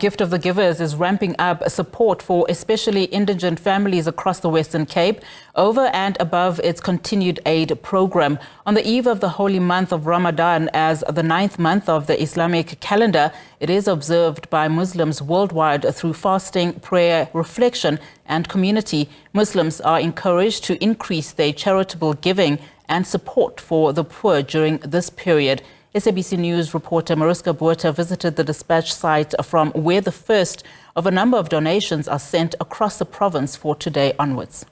Gift of the Givers is ramping up support for especially indigent families across the Western Cape over and above its continued aid program. On the eve of the holy month of Ramadan, as the 9th month of the Islamic calendar, it is observed by Muslims worldwide through fasting, prayer, reflection and community. Muslims are encouraged to increase their charitable giving and support for the poor during this period. SABC News reporter Mariska Buerta visited the dispatch site from where the first of a number of donations are sent across the province for today onwards.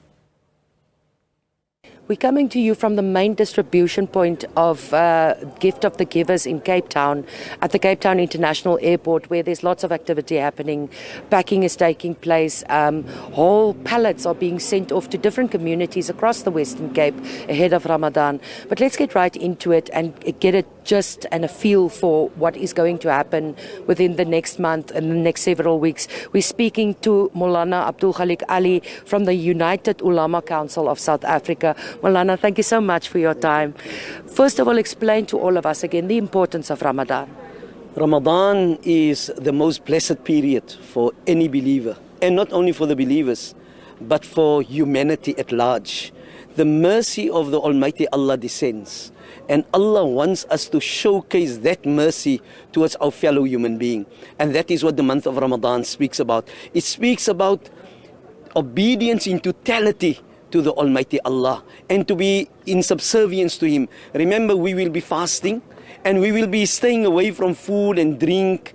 We're coming to you from the main distribution point of Gift of the Givers in Cape Town, at the Cape Town International Airport, where there's lots of activity happening. Packing is taking place. Whole pallets are being sent off to different communities across the Western Cape ahead of Ramadan. But let's get right into it and get a gist and a feel for what is going to happen within the next month and the next several weeks. We're speaking to Maulana Abdul Khalik Ali from the United Ulama Council of South Africa. Maulana, thank you so much for your time. First of all, explain to all of us again the importance of Ramadan. Ramadan is the most blessed period for any believer, and not only for the believers, but for humanity at large. The mercy of the Almighty Allah descends, and Allah wants us to showcase that mercy towards our fellow human being. And that is what the month of Ramadan speaks about. It speaks about obedience in totality to the Almighty Allah and to be in subservience to Him. Remember, we will be fasting and we will be staying away from food and drink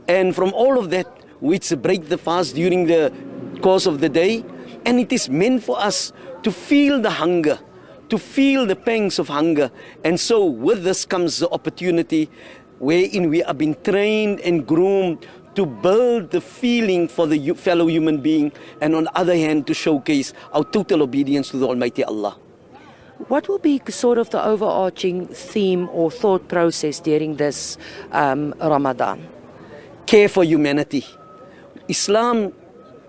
and from all of that which break the fast during the course of the day. And it is meant for us to feel the hunger, to feel the pangs of hunger. And so with this comes the opportunity wherein we are being trained and groomed to build the feeling for the fellow human being, and on the other hand to showcase our total obedience to the Almighty Allah. What will be sort of the overarching theme or thought process during this Ramadan? Care for humanity. Islam,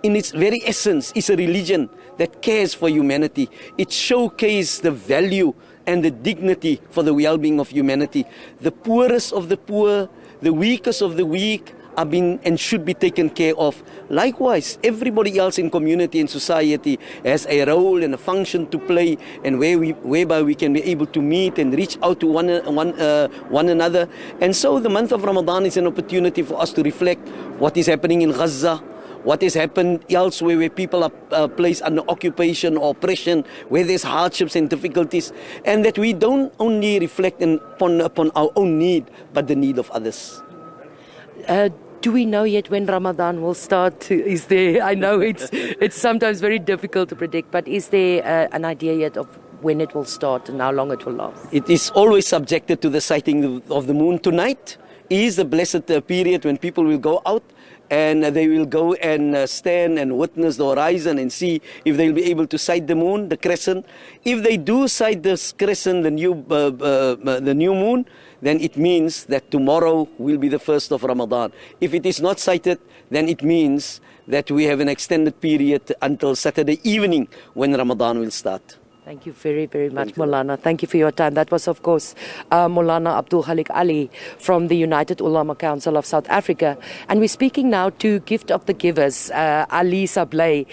in its very essence, is a religion that cares for humanity. It showcases the value and the dignity for the well-being of humanity. The poorest of the poor, the weakest of the weak, are being and should be taken care of. Likewise, everybody else in community and society has a role and a function to play, and whereby we can be able to meet and reach out to one another. And so the month of Ramadan is an opportunity for us to reflect what is happening in Gaza, what has happened elsewhere where people are placed under occupation or oppression, where there's hardships and difficulties, and that we don't only reflect upon our own need, but the need of others. Do we know yet when Ramadan will start? Is there? I know it's sometimes very difficult to predict, but is there an idea yet of when it will start and how long it will last? It is always subjected to the sighting of the moon. Tonight is the blessed period when people will go out and they will go and stand and witness the horizon and see if they'll be able to sight the moon, the crescent. If they do sight this crescent, the new moon, then it means that tomorrow will be the first of Ramadan. If it is not sighted, then it means that we have an extended period until Saturday evening when Ramadan will start. Thank you very, very much, Maulana. Thank you for your time. That was, of course, Maulana Abdul Khalik Ali from the United Ulama Council of South Africa. And we're speaking now to Gift of the Givers, Ali Sablay.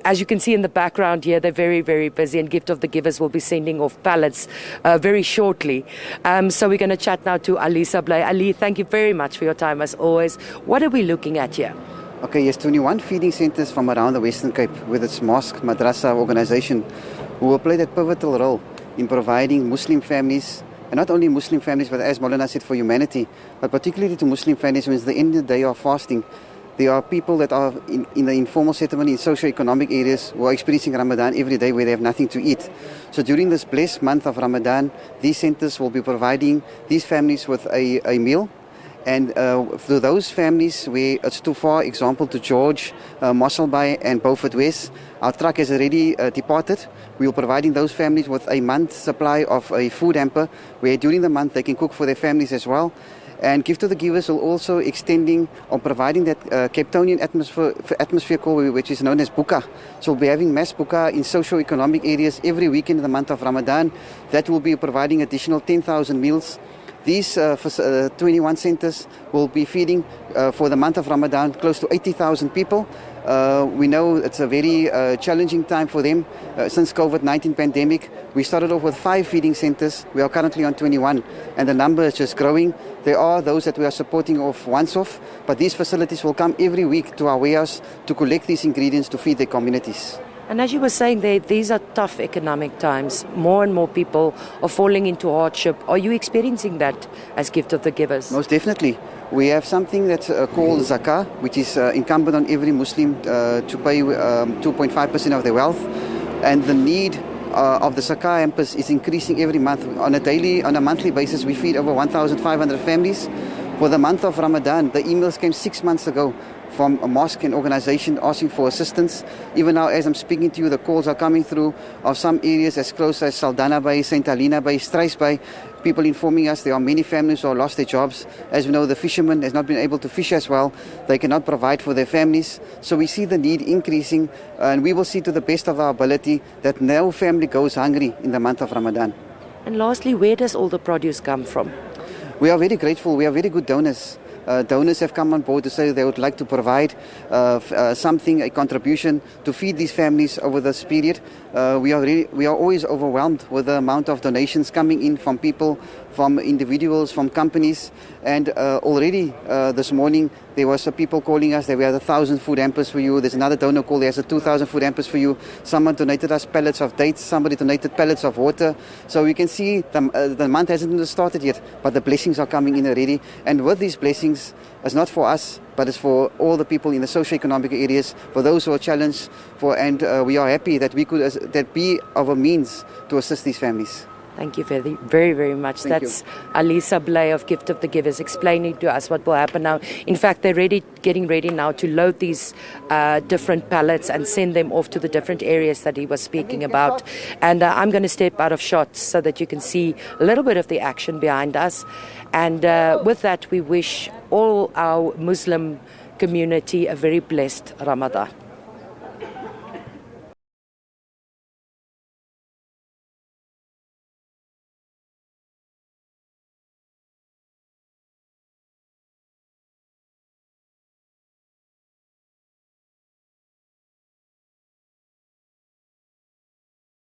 As you can see in the background here, they're very, very busy, and Gift of the Givers will be sending off pallets very shortly. So we're going to chat now to Ali Sablay. Ali, thank you very much for your time as always. What are we looking at here? Okay, yes, 21 feeding centres from around the Western Cape with its mosque, madrasa organisation, who will play that pivotal role in providing Muslim families, and not only Muslim families, but as Maulana said, for humanity, but particularly to Muslim families when it's the end of the day of fasting. There are people that are in the informal settlement, in socio-economic areas, who are experiencing Ramadan every day where they have nothing to eat. So during this blessed month of Ramadan, these centres will be providing these families with a meal. And for those families where it's too far, example to George, Mossel Bay and Beaufort West, our truck has already departed. We are providing those families with a month's supply of a food hamper, where during the month they can cook for their families as well. And Gift of the Givers will also extending or providing that Cape Townian atmosphere call, which is known as buka. So we'll be having mass buka in socio-economic areas every weekend in the month of Ramadan. That will be providing additional 10,000 meals. These 21 centers will be feeding for the month of Ramadan close to 80,000 people. We know it's a very challenging time for them since COVID-19 pandemic. We started off with 5 feeding centers. We are currently on 21, and the number is just growing. There are those that we are supporting once off, but these facilities will come every week to our warehouse to collect these ingredients to feed their communities. And as you were saying, these are tough economic times. More and more people are falling into hardship. Are you experiencing that as Gift of the Givers? Most definitely. We have something that's called zakah, which is incumbent on every Muslim to pay 2.5% of their wealth. And the need of the zakah hampers is increasing every month. On a monthly basis, we feed over 1,500 families. For the month of Ramadan, the emails came 6 months ago from a mosque and organization asking for assistance. Even now, as I'm speaking to you, the calls are coming through of some areas as close as Saldanha Bay, St. Helena Bay, Struys Bay. People informing us there are many families who have lost their jobs. As we know, the fishermen has not been able to fish as well. They cannot provide for their families. So we see the need increasing, and we will see to the best of our ability that no family goes hungry in the month of Ramadan. And lastly, where does all the produce come from? We are very grateful. We are very good donors. Donors have come on board to say they would like to provide something, a contribution to feed these families over this period. We are always overwhelmed with the amount of donations coming in from people, from individuals, from companies. And already this morning there was people calling us that we have 1,000 food hampers for you. There's another donor call, there's 2,000 food hampers for you. Someone donated us pallets of dates, somebody donated pallets of water. So we can see the month hasn't even started yet, but the blessings are coming in already. And with these blessings, it's not for us, but it's for all the people in the socio-economic areas, for those who are challenged, and we are happy that we could that be of a means to assist these families. Thank you very, very much. That's Alisa Blay of Gift of the Givers explaining to us what will happen now. In fact, they're getting ready now to load these different pallets and send them off to the different areas that he was speaking about. And I'm going to step out of shot so that you can see a little bit of the action behind us. And with that, we wish all our Muslim community a very blessed Ramadan.